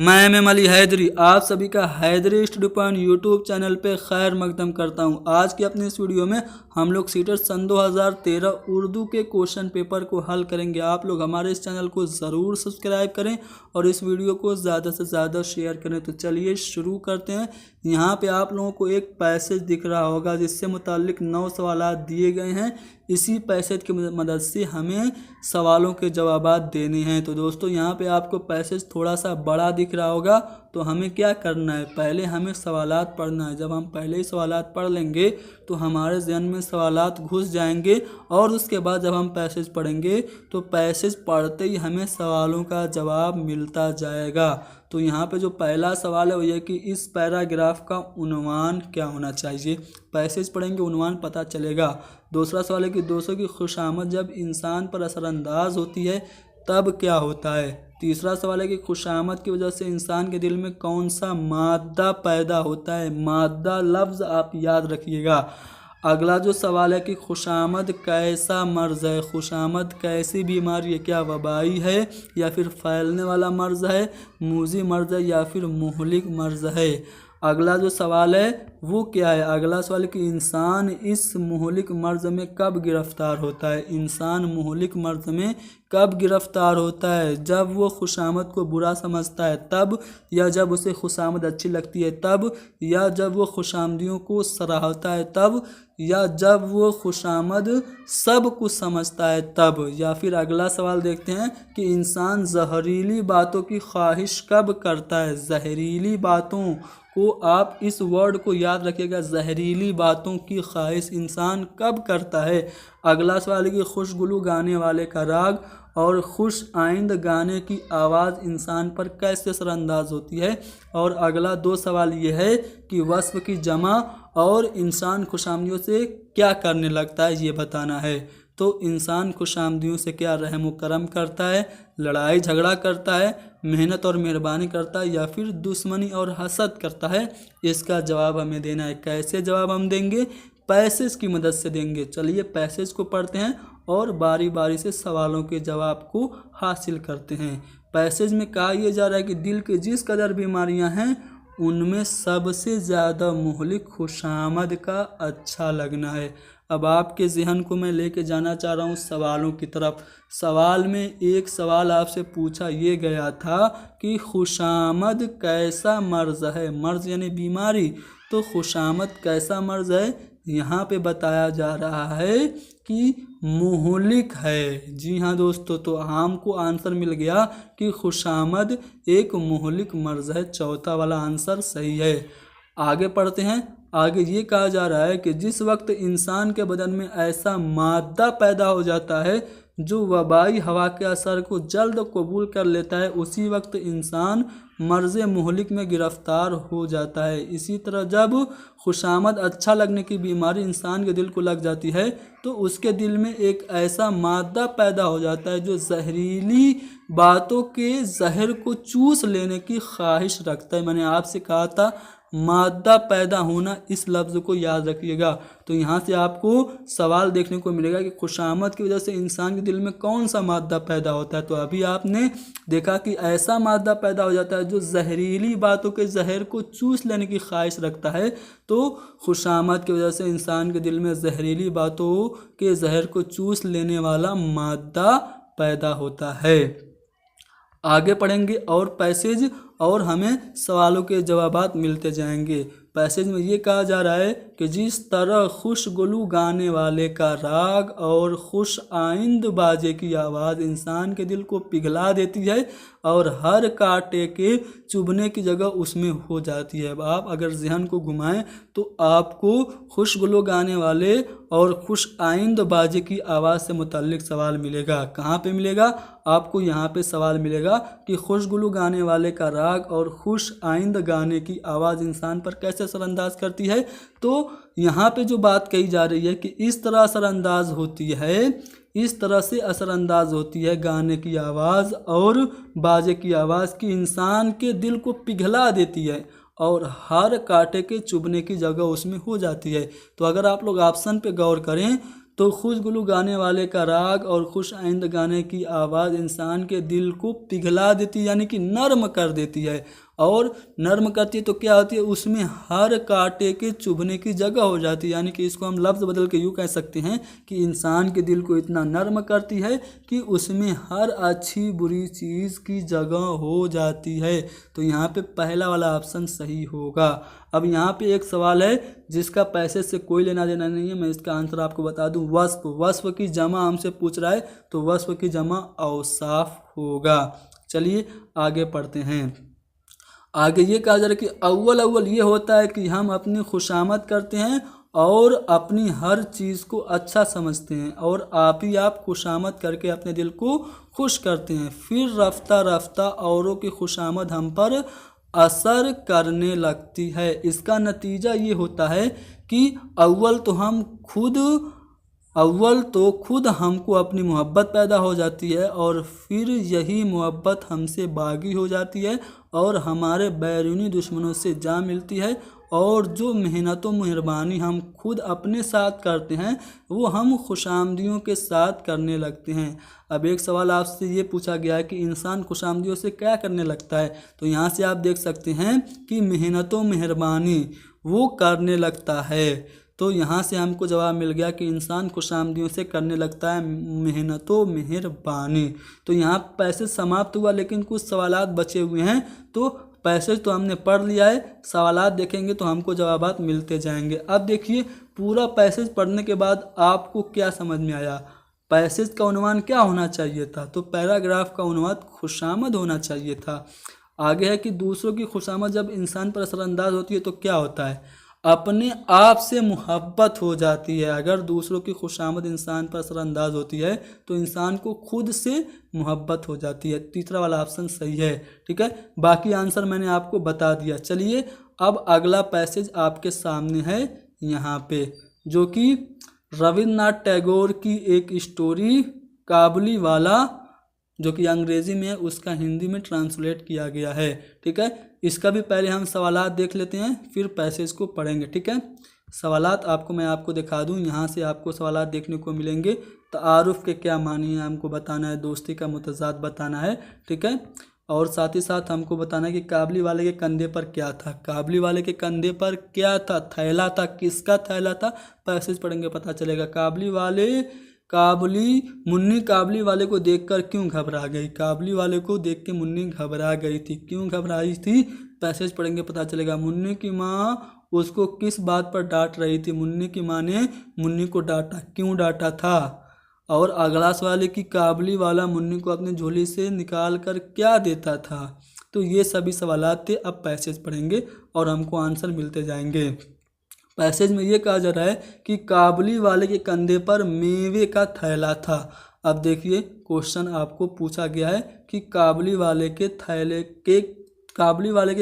मैं एम अली हैदरी आप सभी का Haidari study point YouTube channel पे खैर मकदम करता हूं। आज की अपनी इस वीडियो में हम लोग सीटेट सन 2013 उर्दू के क्वेश्चन पेपर को हल करेंगे। आप लोग हमारे इस चैनल को ज़रूर सब्सक्राइब करें और इस वीडियो को ज़्यादा से ज़्यादा शेयर करें। तो चलिए शुरू करते हैं। यहाँ पे आप लोगों को एक पैसेज दिख रहा होगा जिससे मुताल्लिक 9 सवाल दिए गए हैं। इसी पैसेज की मदद से हमें सवालों के जवाबात देने हैं। तो दोस्तों यहाँ पे आपको पैसेज थोड़ा सा बड़ा दिख रहा होगा, तो हमें क्या करना है, पहले हमें सवालात पढ़ना है। जब हम पहले ही सवालात पढ़ लेंगे तो हमारे जहन में सवालात घुस जाएंगे और उसके बाद जब हम पैसेज पढ़ेंगे तो पैसेज पढ़ते ही हमें सवालों का जवाब मिलता जाएगा। तो यहाँ पे जो पहला सवाल है वो ये कि इस पैराग्राफ का उन्वान क्या होना चाहिए। पैसेज पढ़ेंगे उन्वान पता चलेगा। दूसरा सवाल है कि दोस्तों की खुशामद जब इंसान पर असरअंदाज होती है तब क्या होता है। तीसरा सवाल है कि खुशामद की वजह से इंसान के दिल में कौन सा मादा पैदा होता है। मादा लफ्ज़ आप याद रखिएगा। अगला जो सवाल है कि खुशामद कैसा मर्ज़ है। खुशामद कैसी बीमारी है, क्या वबाई है या फिर फैलने वाला मर्ज़ है, मूजी मर्ज़ है या फिर मुहलिक मर्ज़ है। अगला जो सवाल है वो क्या है। अगला सवाल है कि इंसान इस मुहलिक मर्ज़ में कब गिरफ़्तार होता है। इंसान मुहलिक मर्ज़ में कब गिरफ़्तार होता है, जब वो खुशामद को बुरा समझता है तब, या जब उसे खुशामद अच्छी लगती है तब, या जब वो खुशामदियों को सराहता है तब, या जब वो खुशामद सब कुछ समझता है तब। या फिर अगला सवाल देखते हैं कि इंसान जहरीली बातों की ख्वाहिश कब करता है। जहरीली बातों को आप इस वर्ड को याद रखिएगा, जहरीली बातों की ख्वाहिश इंसान कब करता है। अगला सवाल है कि खुशगुलू गाने वाले का राग और खुश आइंद गाने की आवाज़ इंसान पर कैसे असरअंदाज होती है। और अगला दो सवाल ये है कि वस्फ की जमा और इंसान खुशामदियों से क्या करने लगता है, ये बताना है। तो इंसान खुशामदियों से क्या रहम व करम करता है, लड़ाई झगड़ा करता है, मेहनत और मेहरबानी करता है या फिर दुश्मनी और हसद करता है। इसका जवाब हमें देना है। कैसे जवाब हम देंगे, पैसेज की मदद से देंगे। चलिए पैसेज को पढ़ते हैं और बारी बारी से सवालों के जवाब को हासिल करते हैं। पैसेज में कहा यह जा रहा है कि दिल के जिस कदर बीमारियां हैं उनमें सबसे ज़्यादा मुहलिक खुशामद का अच्छा लगना है। अब आपके जहन को मैं लेके जाना चाह रहा हूँ सवालों की तरफ। सवाल में एक सवाल आपसे पूछा ये गया था कि खुशामद कैसा मर्ज़ है। मर्ज़ यानी बीमारी, तो खुशामद कैसा मर्ज़ है, यहाँ पे बताया जा रहा है कि मुहलिक है। जी हाँ दोस्तों, तो हमको आंसर मिल गया कि खुशामद एक मुहलिक मर्ज़ है। चौथा वाला आंसर सही है। आगे पढ़ते हैं। आगे ये कहा जा रहा है कि जिस वक्त इंसान के बदन में ऐसा मादा पैदा हो जाता है जो वबाई हवा के असर को जल्द कबूल कर लेता है, उसी वक्त इंसान मर्ज़ मुहलिक में गिरफ़्तार हो जाता है। इसी तरह जब खुशामद अच्छा लगने की बीमारी इंसान के दिल को लग जाती है तो उसके दिल में एक ऐसा मादा पैदा हो जाता है जो जहरीली बातों के जहर को चूस लेने की ख्वाहिश रखता है। मैंने आपसे कहा था मादा पैदा होना, इस लफ्ज़ को याद रखिएगा। तो यहाँ से आपको सवाल देखने को मिलेगा कि खुशामद की वजह से इंसान के दिल में कौन सा मादा पैदा होता है। तो अभी आपने देखा कि ऐसा मादा पैदा हो जाता है जो जहरीली बातों के जहर को चूस लेने की ख्वाहिश रखता है। तो खुशामद की वजह से इंसान के दिल में जहरीली बातों के जहर को चूस लेने वाला मादा पैदा होता है। आगे पढ़ेंगे और पैसेज और हमें सवालों के जवाबात मिलते जाएंगे। पैसेज में ये कहा जा रहा है कि जिस तरह खुशगुलू गाने वाले का राग और खुश आइंद बाजे की आवाज़ इंसान के दिल को पिघला देती है और हर कांटे के चुभने की जगह उसमें हो जाती है। आप अगर जहन को घुमाएं तो आपको खुशगुलू गाने वाले और खुश आइंद बाजे की आवाज़ से मुताल्लिक सवाल मिलेगा। कहाँ पे मिलेगा, आपको यहाँ पे सवाल मिलेगा कि खुशगुलू गाने वाले का राग और खुश आइंद गाने की आवाज़ इंसान पर कैसे असरअंदाज करती है। तो यहाँ पे जो बात कही जा रही है कि इस तरह असरअंदाज होती है, इस तरह से असरअंदाज होती है गाने की आवाज़ और बाजे की आवाज़ की इंसान के दिल को पिघला देती है और हर कांटे के चुभने की जगह उसमें हो जाती है। तो अगर आप लोग ऑप्शन पे गौर करें तो खुशगुलू गाने वाले का राग और खुश आइंद गाने की आवाज़ इंसान के दिल को पिघला देती है, यानी कि नर्म कर देती है। और नर्म करती है तो क्या होती है, उसमें हर कांटे के चुभने की जगह हो जाती है। यानी कि इसको हम लफ्ज़ बदल के यूँ कह सकते हैं कि इंसान के दिल को इतना नर्म करती है कि उसमें हर अच्छी बुरी चीज़ की जगह हो जाती है। तो यहाँ पे पहला वाला ऑप्शन सही होगा। अब यहाँ पे एक सवाल है जिसका पैसे से कोई लेना देना नहीं है, मैं इसका आंसर आपको बता दूं। वस्फ, वस्फ की जमा हमसे पूछ रहा है, तो वस्फ की जमा औसाफ होगा। चलिए आगे पढ़ते हैं। आगे ये कहा जा रहा है कि अव्वल अव्वल ये होता है कि हम अपनी खुशामद करते हैं और अपनी हर चीज़ को अच्छा समझते हैं, और आप ही आप खुशामद करके अपने दिल को खुश करते हैं। फिर रफ्ता रफ्ता औरों की खुशामद हम पर असर करने लगती है। इसका नतीजा ये होता है कि अव्वल तो खुद हमको अपनी मोहब्बत पैदा हो जाती है, और फिर यही मोहब्बत हमसे बागी हो जाती है और हमारे बैरूनी दुश्मनों से जा मिलती है। और जो मेहनत व मेहरबानी हम खुद अपने साथ करते हैं वो हम खुशामदियों के साथ करने लगते हैं। अब एक सवाल आपसे ये पूछा गया है कि इंसान खुशामदियों से क्या करने लगता है, तो यहाँ से आप देख सकते हैं कि मेहनत व मेहरबानी वो करने लगता है। तो यहाँ से हमको जवाब मिल गया कि इंसान खुशामदियों से करने लगता है मेहनत व मेहरबानी। तो यहाँ पैसेज समाप्त हुआ, लेकिन कुछ सवालात बचे हुए हैं। तो पैसेज तो हमने पढ़ लिया है, सवालात देखेंगे तो हमको जवाबात मिलते जाएंगे। अब देखिए पूरा पैसेज पढ़ने के बाद आपको क्या समझ में आया। पैसेज का उन्वान क्या होना चाहिए था, तो पैराग्राफ का उन्वान खुशामद होना चाहिए था। आगे है कि दूसरों की खुशामद जब इंसान पर असरअंदाज होती है तो क्या होता है, अपने आप से मोहब्बत हो जाती है। अगर दूसरों की खुशामद इंसान पर असरअंदाज होती है तो इंसान को खुद से मोहब्बत हो जाती है। तीसरा वाला ऑप्शन सही है। ठीक है, बाकी आंसर मैंने आपको बता दिया। चलिए अब अगला पैसेज आपके सामने है यहाँ पे, जो कि रविन्द्रनाथ टैगोर की एक स्टोरी काबुली वाला, जो कि अंग्रेज़ी में है, उसका हिंदी में ट्रांसलेट किया गया है। ठीक है, इसका भी पहले हम सवालात देख लेते हैं, फिर पैसेज को पढ़ेंगे। ठीक है, सवालात मैं आपको दिखा दूं। यहाँ से आपको सवालात देखने को मिलेंगे। तारुफ के क्या मानी है हमको बताना है, दोस्ती का मुतजाद बताना है। ठीक है, और साथ ही साथ हमको बताना है कि काबली वाले के कंधे पर क्या था। काबली वाले के कंधे पर क्या था, थैला था। किसका थैला था, पैसेज पढ़ेंगे पता चलेगा। मुन्नी काबली वाले को देखकर क्यों घबरा गई। काबली वाले को देख के मुन्नी घबरा गई थी। क्यों घबराई थी, पैसेज पढ़ेंगे पता चलेगा। मुन्नी की माँ उसको किस बात पर डांट रही थी। मुन्नी की माँ ने मुन्नी को डांटा, क्यों डांटा था। और अगला सवाल है कि काबली वाला मुन्नी को अपनी झोली से निकाल कर क्या देता था। तो ये सभी सवालात थे। अब पैसेज पढ़ेंगे और हमको आंसर मिलते जाएंगे। पैसेज में ये कहा जा रहा है कि काबली वाले के कंधे पर मेवे का थैला था। अब देखिए क्वेश्चन आपको पूछा गया है कि काबली वाले के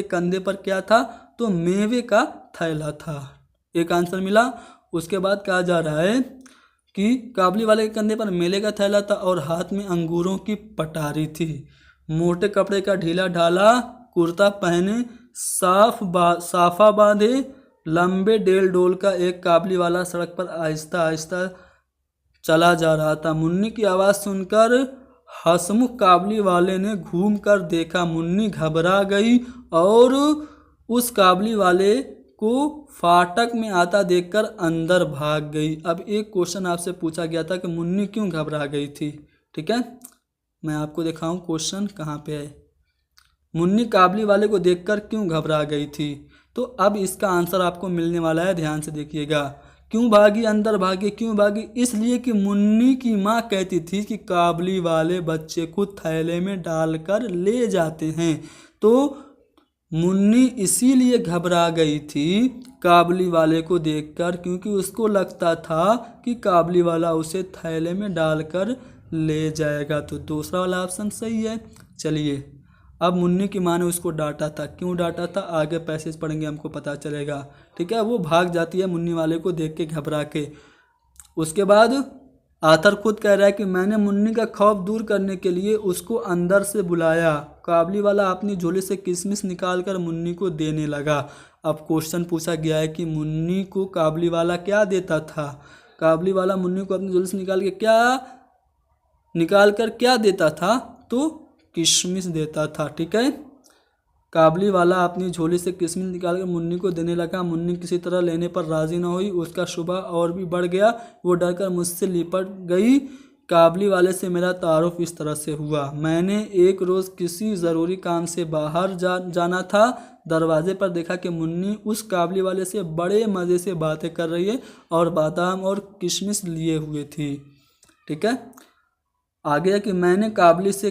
कंधे पर क्या था, तो मेवे का थैला था। एक आंसर मिला। उसके बाद कहा जा रहा है कि काबली वाले के कंधे पर मेले का थैला था और हाथ में अंगूरों की पटारी थी। मोटे कपड़े का ढीला ढाला कुर्ता पहने, साफा बांधे, लंबे डेल डोल का एक काबली वाला सड़क पर आहिस्ता आहिस्ता चला जा रहा था। मुन्नी की आवाज़ सुनकर हंसमुख काबली वाले ने घूम कर देखा। मुन्नी घबरा गई और उस काबली वाले को फाटक में आता देखकर अंदर भाग गई। अब एक क्वेश्चन आपसे पूछा गया था कि मुन्नी क्यों घबरा गई थी। ठीक है, मैं आपको दिखाऊं क्वेश्चन कहाँ पे है। मुन्नी काबली वाले को देखकर क्यों घबरा गई थी, तो अब इसका आंसर आपको मिलने वाला है, ध्यान से देखिएगा। क्यों भागी, अंदर भागी, क्यों भागी, इसलिए कि मुन्नी की माँ कहती थी कि काबली वाले बच्चे को थैले में डालकर ले जाते हैं। तो मुन्नी इसीलिए घबरा गई थी काबली वाले को देखकर, क्योंकि उसको लगता था कि काबली वाला उसे थैले में डालकर ले जाएगा। तो दूसरा वाला ऑप्शन सही है। चलिए अब मुन्नी की माँ ने उसको डांटा था, क्यों डांटा था, आगे पैसेज पढ़ेंगे हमको पता चलेगा। ठीक है, वो भाग जाती है मुन्नी वाले को देख के घबरा के। उसके बाद आथर खुद कह रहा है कि मैंने मुन्नी का खौफ दूर करने के लिए उसको अंदर से बुलाया। काबली वाला अपनी झोली से किशमिश निकाल कर मुन्नी को देने लगा। अब क्वेश्चन पूछा गया है कि मुन्नी को काबली वाला क्या देता था। काबली वाला मुन्नी को अपनी झोली से निकाल कर क्या देता था, तो किशमिश देता था। ठीक है, काबली वाला अपनी झोली से किशमिश निकालकर मुन्नी को देने लगा। मुन्नी किसी तरह लेने पर राजी न हुई। उसका शुबा और भी बढ़ गया। वो डरकर मुझसे लिपट गई। काबली वाले से मेरा तारुफ इस तरह से हुआ। मैंने एक रोज़ किसी ज़रूरी काम से बाहर जाना था। दरवाजे पर देखा कि मुन्नी उस काबली वाले से बड़े मज़े से बातें कर रही है और बादाम और किशमिश लिए हुए थी। ठीक है, आगे कि मैंने काबली से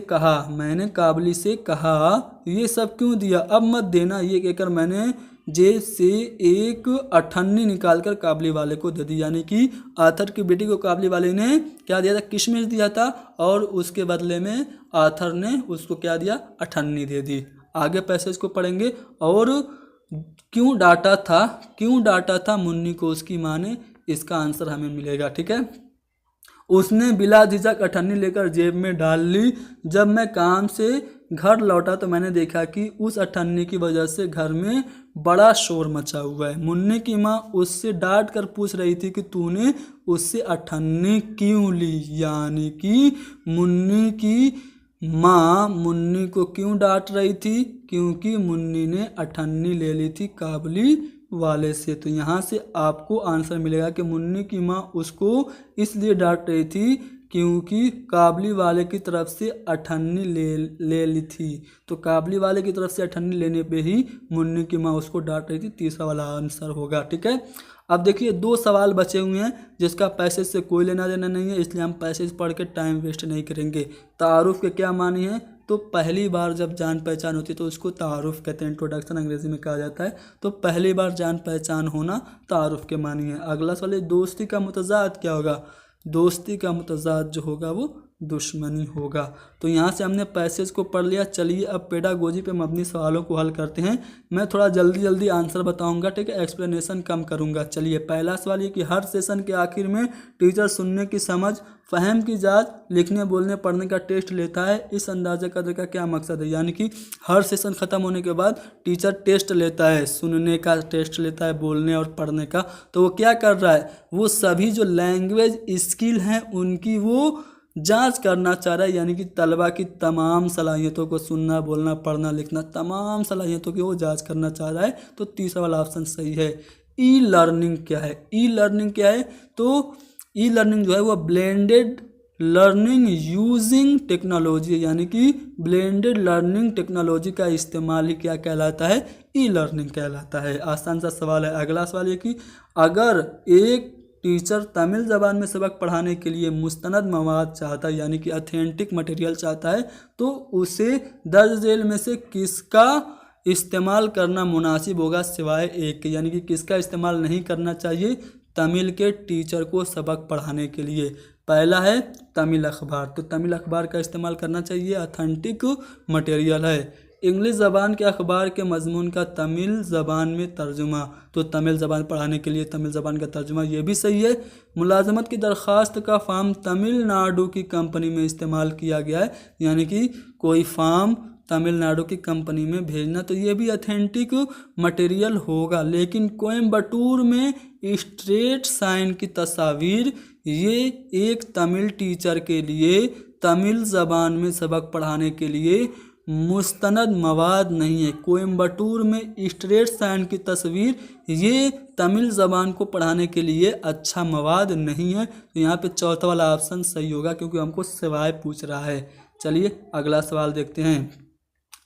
कहा ये सब क्यों दिया, अब मत देना। ये कहकर मैंने जेब से एक अठन्नी निकालकर काबली वाले को दे दी। यानी कि आथर की बेटी को काबली वाले ने क्या दिया था, किशमिश दिया था, और उसके बदले में आथर ने उसको क्या दिया, अठन्नी दे दी। आगे पैसेज को पढ़ेंगे। और क्यों डांटा था मुन्नी को उसकी माँ ने, इसका आंसर हमें मिलेगा। ठीक है, उसने बिला झिझक अठन्नी लेकर जेब में डाल ली। जब मैं काम से घर लौटा तो मैंने देखा कि उस अठन्नी की वजह से घर में बड़ा शोर मचा हुआ है। मुन्नी की माँ उससे डांट कर पूछ रही थी कि तूने उससे अठन्नी क्यों ली। यानी कि मुन्नी की माँ मुन्नी को क्यों डांट रही थी, क्योंकि मुन्नी ने अठन्नी ले ली थी काबली वाले से। तो यहाँ से आपको आंसर मिलेगा कि मुन्नी की माँ उसको इसलिए डांट रही थी क्योंकि काबली वाले की तरफ से अठन्नी ले ली थी। तो काबली वाले की तरफ से अठन्नी लेने पे ही मुन्नी की माँ उसको डांट रही थी। तीसरा वाला आंसर होगा। ठीक है, अब देखिए 2 सवाल बचे हुए हैं जिसका पैसेज से कोई लेना देना नहीं है, इसलिए हम पैसेज पढ़ के टाइम वेस्ट नहीं करेंगे। तारुफ के क्या मानी है, तो पहली बार जब जान पहचान होती है तो उसको तारुफ कहते हैं, इंट्रोडक्शन अंग्रेजी में कहा जाता है। तो पहली बार जान पहचान होना तारुफ के मानी है। अगला सवाल, दोस्ती का मुतजाद क्या होगा। दोस्ती का मुतजाद जो होगा वो दुश्मनी होगा। तो यहाँ से हमने पैसेज को पढ़ लिया। चलिए अब पेडागोजी पे मबनी सवालों को हल करते हैं। मैं थोड़ा जल्दी आंसर बताऊंगा, ठीक है, एक्सप्लेनेशन कम करूंगा। चलिए पहला सवाल ये कि हर सेशन के आखिर में टीचर सुनने की समझ, फहम की जांच, लिखने बोलने पढ़ने का टेस्ट लेता है। इस अंदाजा कदर का क्या मकसद है, यानी कि हर सेशन ख़त्म होने के बाद टीचर टेस्ट लेता है, सुनने का टेस्ट लेता है, बोलने और पढ़ने का। तो वो क्या कर रहा है, वो सभी जो लैंग्वेज स्किल हैं उनकी वो जांच करना चाह रहा है। यानी कि तलबा की तमाम सलाहियतों को, सुनना बोलना पढ़ना लिखना, तमाम सलाहियतों की वो जांच करना चाह रहा है। तो तीसरा वाला ऑप्शन सही है। ई लर्निंग क्या है, ई लर्निंग क्या है, तो ई लर्निंग जो है वो ब्लेंडेड लर्निंग यूजिंग टेक्नोलॉजी, यानी कि ब्लेंडेड लर्निंग टेक्नोलॉजी का इस्तेमाल ही क्या कहलाता है, ई लर्निंग कहलाता है। आसान सा सवाल है। अगला सवाल ये कि अगर एक टीचर तमिल ज़बान में सबक पढ़ाने के लिए मुस्तनद मवाद चाहता है, यानी कि ऑथेंटिक मटेरियल चाहता है, तो उसे दर्ज झेल में से किसका इस्तेमाल करना मुनासिब होगा सिवाय एक के। यानी कि किसका इस्तेमाल नहीं करना चाहिए तमिल के टीचर को सबक पढ़ाने के लिए। पहला है तमिल अखबार, तो तमिल अखबार का इस्तेमाल करना चाहिए, ऑथेंटिक मटेरियल है। इंग्लिश ज़बान के अखबार के मजमून का तमिल ज़बान में तर्जुमा, तो तमिल ज़बान पढ़ाने के लिए तमिल ज़बान का तर्जुमा, ये भी सही है। मुलाजमत की दरख्वास्त का फॉर्म तमिलनाडु की कंपनी में इस्तेमाल किया गया है, यानी कि कोई फॉर्म तमिलनाडु की कंपनी में भेजना, तो ये भी ऑथेंटिक मटेरियल होगा। लेकिन कोयम्बटूर में स्ट्रेट साइन की तस्वीर, ये एक तमिल टीचर के लिए तमिल ज़बान में सबक पढ़ाने के लिए मुस्तनद मवाद नहीं है। कोयम्बटूर में स्ट्रेट साइन की तस्वीर ये तमिल ज़बान को पढ़ाने के लिए अच्छा मवाद नहीं है। तो यहाँ पे चौथा वाला ऑप्शन सही होगा, क्योंकि हमको सिवाय पूछ रहा है। चलिए अगला सवाल देखते हैं।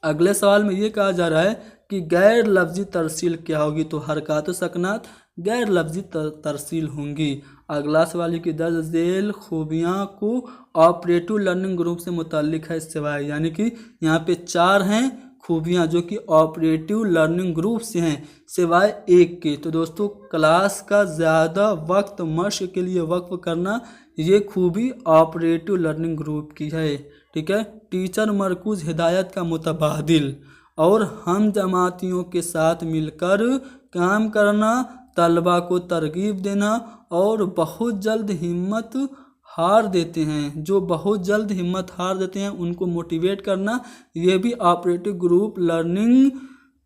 अगले सवाल में ये कहा जा रहा है कि गैर लफ्जी तरसील क्या होगी, तो हरकत सकनात गैर लफ्जी तरसील होंगी। अगला सवाल है कि दर्ज झेल खूबियाँ को ऑपरेटिव लर्निंग ग्रुप से मुताल्लिक है सिवाय, यानी कि यहाँ पे 4 हैं खूबियाँ जो कि ऑपरेटिव लर्निंग ग्रुप से हैं सिवाय एक के। तो दोस्तों क्लास का ज़्यादा वक्त मश्क के लिए वक्फ करना, ये खूबी ऑपरेटिव लर्निंग ग्रुप की है। ठीक है, टीचर मरकूज़ हिदायत का मुतबादिल और हम जमातियों के साथ मिलकर काम करना, तलबा को तरगीब देना और बहुत जल्द हिम्मत हार देते हैं, जो बहुत जल्द हिम्मत हार देते हैं उनको मोटिवेट करना, ये भी ऑपरेटिव ग्रुप लर्निंग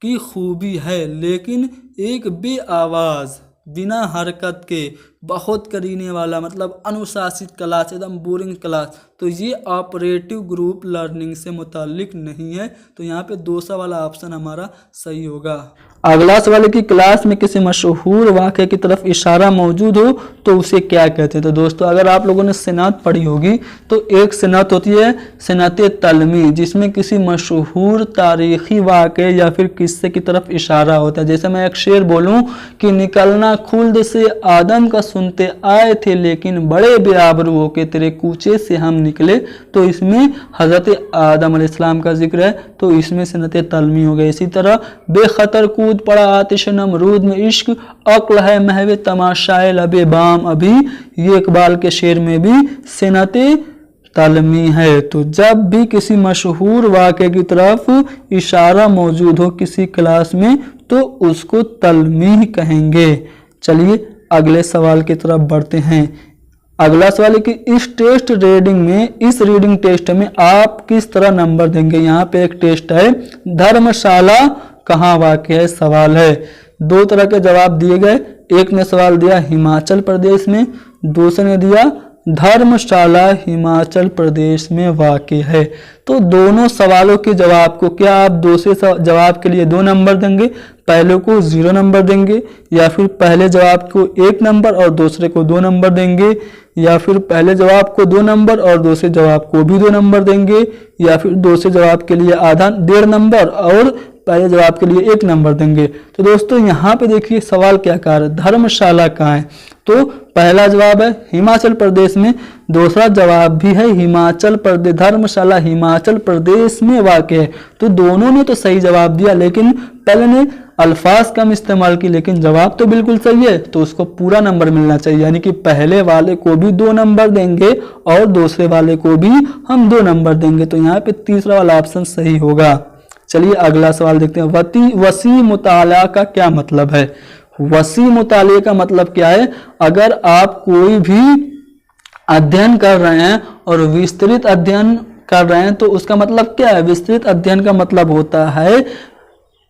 की खूबी है। लेकिन एक बे आवाज़ बिना हरकत के बहुत करीने वाला, मतलब अनुशासित क्लास, एकदम बोरिंग क्लास, तो ये ऑपरेटिव ग्रुप लर्निंग से मुताल्लिक नहीं है। तो यहाँ पे दूसरा वाला ऑप्शन हमारा सही होगा। अगला सवाल है कि क्लास में किसी मशहूर वाक़े की तरफ इशारा मौजूद हो तो उसे क्या कहते हैं। तो दोस्तों अगर आप लोगों ने सनअत पढ़ी होगी तो एक सनअत होती है सनअत तलमी, जिसमें किसी मशहूर तारीख़ी वाक़े या फिर किस्से की तरफ इशारा होता है। जैसे मैं एक शेर बोलूँ कि निकलना खुल्द से आदम का सुनते आए थे, लेकिन बड़े बेआबरू होके तेरे कूचे से हम निकले, तो इसमें हज़रत आदम अलैहिस्सलाम का जिक्र है, तो इसमें सनअत तलमी हो गई। इसी तरह बेखतर कूद पड़ा आतिश नमरूद में इश्क, अक्ल है महवे तमाशाए लबे बाम अभी, ये इकबाल के शेर में भी सनअत तलमी है। तो जब भी किसी मशहूर वाक़े की तरफ इशारा मौजूद हो किसी क्लास में तो उसको तलमी कहेंगे। चलिए अगले सवाल की तरफ बढ़ते हैं। अगला सवाल है कि इस टेस्ट रीडिंग में, इस रीडिंग टेस्ट में आप किस तरह नंबर देंगे। यहाँ पे एक टेस्ट है, धर्मशाला कहाँ वाक़ है, सवाल है। दो तरह के जवाब दिए गए, एक ने सवाल दिया हिमाचल प्रदेश में, दूसरे ने दिया धर्मशाला हिमाचल प्रदेश में वाक़ है। तो दोनों सवालों के जवाब को क्या आप दूसरे जवाब के लिए 2 नंबर देंगे, पहले को 0 नंबर देंगे, या फिर पहले जवाब को 1 नंबर और दूसरे को 2 नंबर देंगे, या फिर पहले जवाब को 2 नंबर और दूसरे जवाब को भी 2 नंबर देंगे, या फिर दूसरे जवाब के लिए आधा 1.5 नंबर और पहले जवाब के लिए 1 नंबर देंगे। तो दोस्तों यहाँ पे देखिए सवाल क्या कह रहा है, धर्मशाला कहाँ है। तो पहला जवाब है हिमाचल प्रदेश में, दूसरा जवाब भी है हिमाचल प्रदेश, धर्मशाला हिमाचल प्रदेश में वाक़ है। तो दोनों ने तो सही जवाब दिया, लेकिन पहले ने अल्फाज कम इस्तेमाल की, लेकिन जवाब तो बिल्कुल सही है, तो उसको पूरा नंबर मिलना चाहिए। यानी कि पहले वाले को भी 2 नंबर देंगे और दूसरे वाले को भी हम 2 नंबर देंगे। तो यहाँ पे तीसरा वाला ऑप्शन सही होगा। चलिए अगला सवाल देखते हैं। वसी मुताला का क्या मतलब है। वसी मुताले का मतलब क्या है, अगर आप कोई भी अध्ययन कर रहे हैं और विस्तृत अध्ययन कर रहे हैं तो उसका मतलब क्या है। विस्तृत अध्ययन का मतलब होता है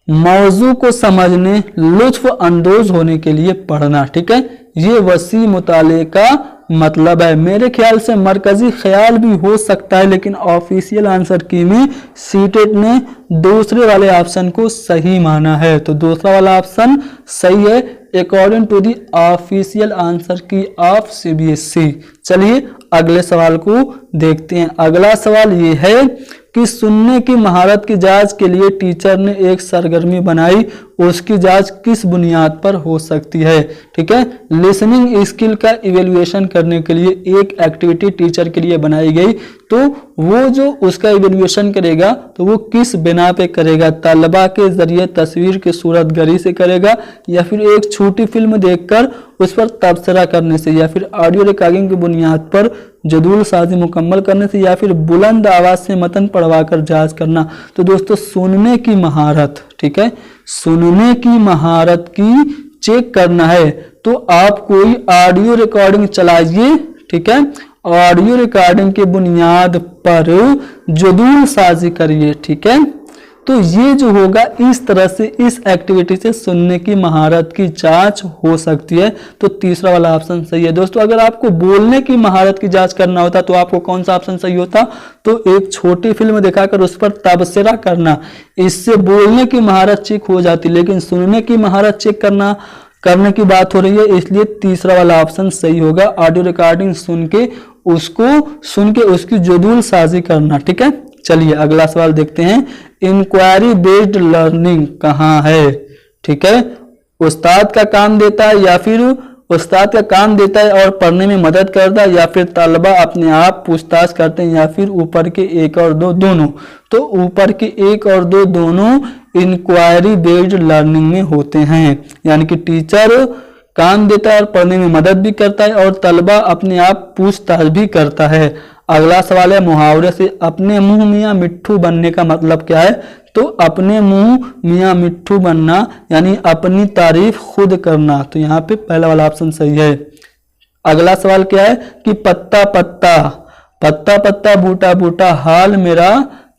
मौजू को समझने, लुत्फ अंदोज होने के लिए पढ़ना। ठीक है, ये वसी मुताले का मतलब है। मेरे ख्याल से मरकजी ख्याल भी हो सकता है, लेकिन ऑफिशियल आंसर की में सीटेट ने दूसरे वाले ऑप्शन को सही माना है। तो दूसरा वाला ऑप्शन सही है according to the official answer key of CBSE। चलिए अगले सवाल को देखते हैं। अगला सवाल ये है कि सुनने की महारत की जांच के लिए टीचर ने एक सरगर्मी बनाई, उसकी जांच किस बुनियाद पर हो सकती है। ठीक है, लिसनिंग स्किल का इवेल्युएशन करने के लिए एक एक्टिविटी टीचर के लिए बनाई गई, तो वो जो उसका इवेल्युएशन करेगा तो वो किस बिना पे करेगा, तलबा के जरिए तस्वीर की सूरतगरी से करेगा, या फिर एक छोटी फिल्म देखकर उस पर तबसरा करने से, या फिर ऑडियो रिकॉर्डिंग की बुनियाद पर जदूल साजी मुकम्मल करने से, या फिर बुलंद आवाज से मतन पढ़वा कर जांच करना। तो दोस्तों सुनने की महारत, ठीक है, सुनने की महारत की चेक करना है तो आप कोई ऑडियो रिकॉर्डिंग चलाइए। ठीक है, ऑडियो रिकॉर्डिंग की बुनियाद पर जदूल साजी करिए। ठीक है, तो ये जो होगा इस तरह से, इस एक्टिविटी से सुनने की महारत की जांच हो सकती है। तो तीसरा वाला ऑप्शन सही है। दोस्तों अगर आपको बोलने की महारत की जांच करना होता तो आपको कौन सा ऑप्शन सही होता, तो एक छोटी फिल्म दिखाकर उस पर तबसरा करना, इससे बोलने की महारत चेक हो जाती, लेकिन सुनने की महारत चेक करने की बात हो रही है, इसलिए तीसरा वाला ऑप्शन सही होगा। ऑडियो रिकॉर्डिंग सुन के उसकी जदूल साजी करना। ठीक है, चलिए अगला सवाल देखते हैं। इंक्वायरी बेस्ड लर्निंग कहाँ है। ठीक है, उस्ताद का काम देता है, या फिर उस्ताद का काम देता है और पढ़ने में मदद करता है, या फिर तलबा अपने आप पूछताछ करते हैं, या फिर ऊपर के 1 और 2 दोनों। तो ऊपर के 1 और 2 दोनों इंक्वायरी बेस्ड लर्निंग में होते हैं, यानी कि टीचर काम देता है और पढ़ने में मदद भी करता है और तलबा अपने आप पूछताछ भी करता है। अगला सवाल है मुहावरे से अपने मुंह मियाँ मिट्ठू बनने का मतलब क्या है। तो अपने मुंह मियाँ मिट्ठू बनना यानी अपनी तारीफ खुद करना। तो यहाँ पे पहला वाला ऑप्शन सही है। अगला सवाल क्या है कि पत्ता पत्ता बूटा बूटा हाल मेरा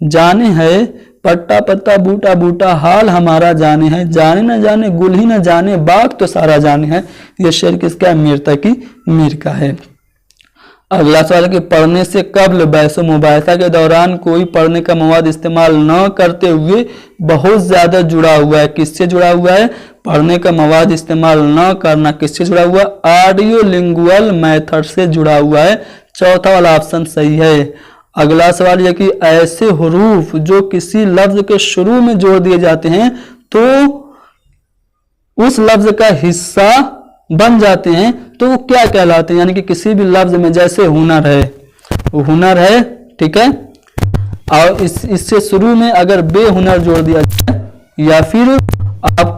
जाने है, पट्टा पत्ता बूटा बूटा हाल हमारा जाने है, जाने न जाने गुल ही न जाने बाग तो सारा जाने है। ये शेर किसका है? मीर तकी मीर का है। अगला सवाल है कि पढ़ने से कब्ल बहसो मुबाहिसा के दौरान कोई पढ़ने का मवाद इस्तेमाल न करते हुए बहुत ज्यादा जुड़ा हुआ है। किससे जुड़ा हुआ है? पढ़ने का मवाद इस्तेमाल न करना किससे जुड़ा हुआ? ऑडियो लिंगुअल मेथड से जुड़ा हुआ है। चौथा वाला ऑप्शन सही है। अगला सवाल यह कि ऐसे हुरूफ जो किसी लफ्ज के शुरू में जोड़ दिए जाते हैं तो उस लफ्ज का हिस्सा बन जाते हैं तो वो क्या कहलाते हैं? यानी कि किसी भी लफ्ज में जैसे हुनर है, वो हुनर है, ठीक है, और इससे शुरू में अगर बेहुनर जोड़ दिया जाए या फिर आपको